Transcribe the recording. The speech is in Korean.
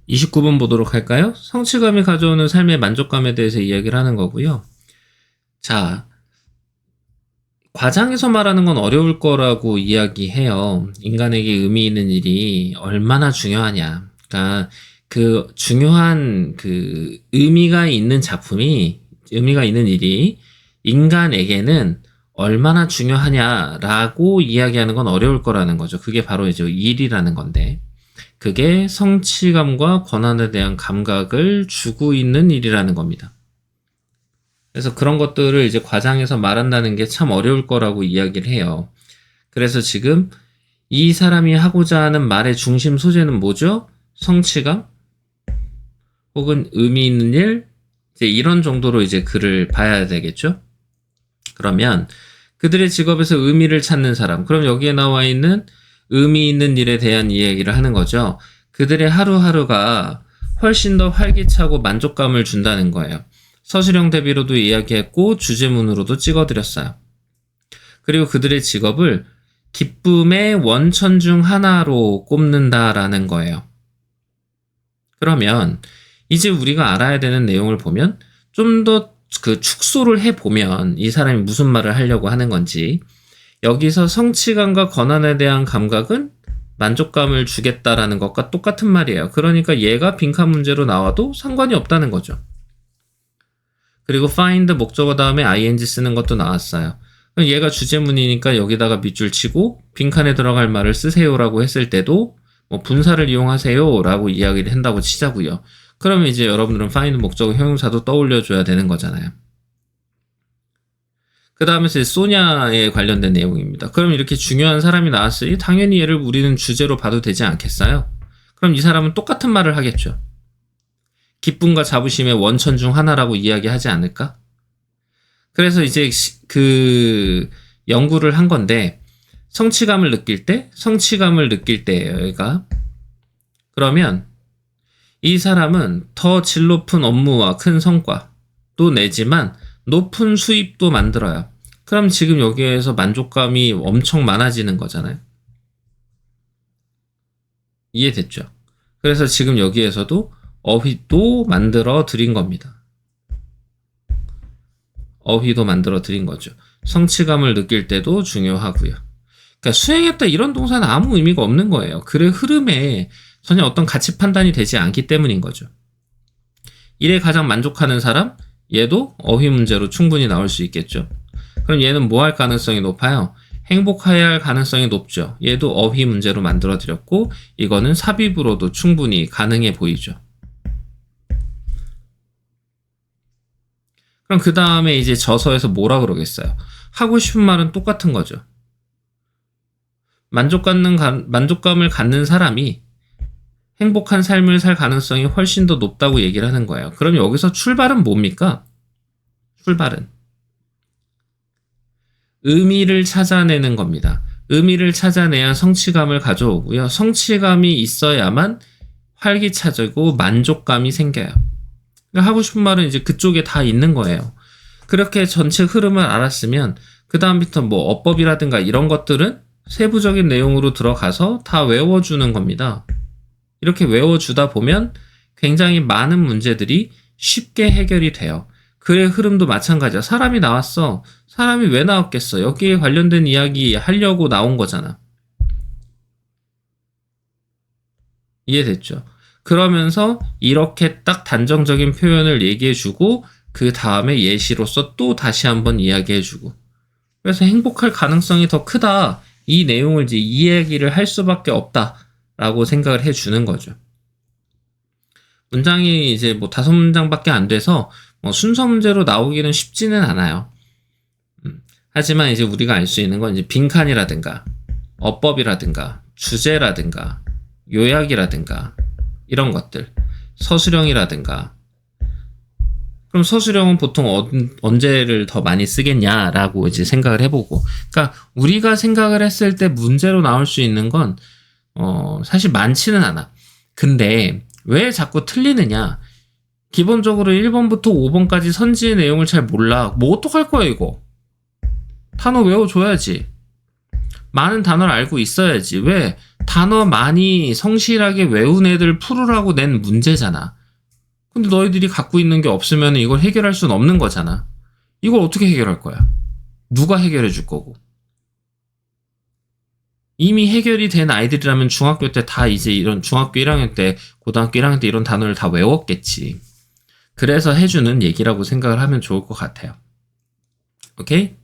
29번 보도록 할까요? 성취감이 가져오는 삶의 만족감에 대해서 이야기를 하는 거고요. 자, 과장해서 말하는 건 어려울 거라고 이야기해요. 인간에게 의미 있는 일이 얼마나 중요하냐. 그러니까 그 중요한 그 의미가 있는 작품이, 의미가 있는 일이 인간에게는 얼마나 중요하냐라고 이야기하는 건 어려울 거라는 거죠. 그게 바로 이제 일이라는 건데, 그게 성취감과 권한에 대한 감각을 주고 있는 일이라는 겁니다. 그래서 그런 것들을 이제 과장해서 말한다는 게 참 어려울 거라고 이야기를 해요. 그래서 지금 이 사람이 하고자 하는 말의 중심 소재는 뭐죠? 성취감? 혹은 의미 있는 일? 이제 이런 정도로 이제 글을 봐야 되겠죠? 그러면 그들의 직업에서 의미를 찾는 사람, 그럼 여기에 나와 있는 의미 있는 일에 대한 이야기를 하는 거죠. 그들의 하루하루가 훨씬 더 활기차고 만족감을 준다는 거예요. 서술형 대비로도 이야기했고 주제문으로도 찍어드렸어요. 그리고 그들의 직업을 기쁨의 원천 중 하나로 꼽는다라는 거예요. 그러면 이제 우리가 알아야 되는 내용을 보면 좀 더 그 축소를 해보면 이 사람이 무슨 말을 하려고 하는 건지, 여기서 성취감과 권한에 대한 감각은 만족감을 주겠다라는 것과 똑같은 말이에요. 그러니까 얘가 빈칸 문제로 나와도 상관이 없다는 거죠. 그리고 find 목적어 다음에 ing 쓰는 것도 나왔어요. 얘가 주제문이니까 여기다가 밑줄 치고 빈칸에 들어갈 말을 쓰세요라고 했을 때도 뭐 분사를 이용하세요라고 이야기를 한다고 치자고요. 그러면 이제 여러분들은 find 목적어 형용사도 떠올려줘야 되는 거잖아요. 그 다음에 이제 소냐에 관련된 내용입니다. 그럼 이렇게 중요한 사람이 나왔으니 당연히 얘를 우리는 주제로 봐도 되지 않겠어요? 그럼 이 사람은 똑같은 말을 하겠죠. 기쁨과 자부심의 원천 중 하나라고 이야기하지 않을까? 그래서 이제 그 연구를 한 건데, 성취감을 느낄 때예요, 얘가. 그러면 이 사람은 더 질 높은 업무와 큰 성과도 내지만 높은 수입도 만들어요. 그럼 지금 여기에서 만족감이 엄청 많아지는 거잖아요. 이해됐죠? 그래서 지금 여기에서도 어휘도 만들어 드린 겁니다. 어휘도 만들어 드린 거죠. 성취감을 느낄 때도 중요하고요. 그러니까 수행했다 이런 동사는 아무 의미가 없는 거예요. 글의 흐름에 전혀 어떤 가치 판단이 되지 않기 때문인 거죠. 일에 가장 만족하는 사람? 얘도 어휘 문제로 충분히 나올 수 있겠죠. 그럼 얘는 뭐 할 가능성이 높아요? 행복해야 할 가능성이 높죠. 얘도 어휘 문제로 만들어 드렸고, 이거는 삽입으로도 충분히 가능해 보이죠. 그럼 그 다음에 이제 저서에서 뭐라 그러겠어요? 하고 싶은 말은 똑같은 거죠. 만족감을 갖는 사람이 행복한 삶을 살 가능성이 훨씬 더 높다고 얘기를 하는 거예요. 그럼 여기서 출발은 뭡니까? 출발은 의미를 찾아내는 겁니다. 의미를 찾아내야 성취감을 가져오고요. 성취감이 있어야만 활기차지고 만족감이 생겨요. 그러니까 하고 싶은 말은 이제 그쪽에 다 있는 거예요. 그렇게 전체 흐름을 알았으면 그 다음부터 뭐 어법이라든가 이런 것들은 세부적인 내용으로 들어가서 다 외워주는 겁니다. 이렇게 외워주다 보면 굉장히 많은 문제들이 쉽게 해결이 돼요. 글의 흐름도 마찬가지야. 사람이 나왔어. 사람이 왜 나왔겠어? 여기에 관련된 이야기 하려고 나온 거잖아. 이해됐죠? 그러면서 이렇게 딱 단정적인 표현을 얘기해주고 그 다음에 예시로서 또 다시 한번 이야기해주고, 그래서 행복할 가능성이 더 크다. 이 내용을 이제 이야기를 할 수밖에 없다라고 생각을 해주는 거죠. 문장이 이제 뭐 5문장밖에 안 돼서 뭐 순서 문제로 나오기는 쉽지는 않아요. 하지만 이제 우리가 알 수 있는 건 이제 빈칸이라든가 어법이라든가 주제라든가 요약이라든가 이런 것들, 서술형이라든가. 그럼 서술형은 보통 언제를 더 많이 쓰겠냐라고 이제 생각을 해보고, 그러니까 우리가 생각을 했을 때 문제로 나올 수 있는 건 사실 많지는 않아. 근데 왜 자꾸 틀리느냐? 기본적으로 1번부터 5번까지 선지의 내용을 잘 몰라. 뭐 어떡할 거야 이거? 단어 외워줘야지. 많은 단어를 알고 있어야지. 왜? 단어 많이 성실하게 외운 애들 풀으라고 낸 문제잖아. 근데 너희들이 갖고 있는 게 없으면 이걸 해결할 수는 없는 거잖아. 이걸 어떻게 해결할 거야? 누가 해결해 줄 거고? 이미 해결이 된 아이들이라면 중학교 때 다 이제 이런 중학교 1학년 때, 고등학교 1학년 때 이런 단어를 다 외웠겠지. 그래서 해주는 얘기라고 생각을 하면 좋을 것 같아요. 오케이?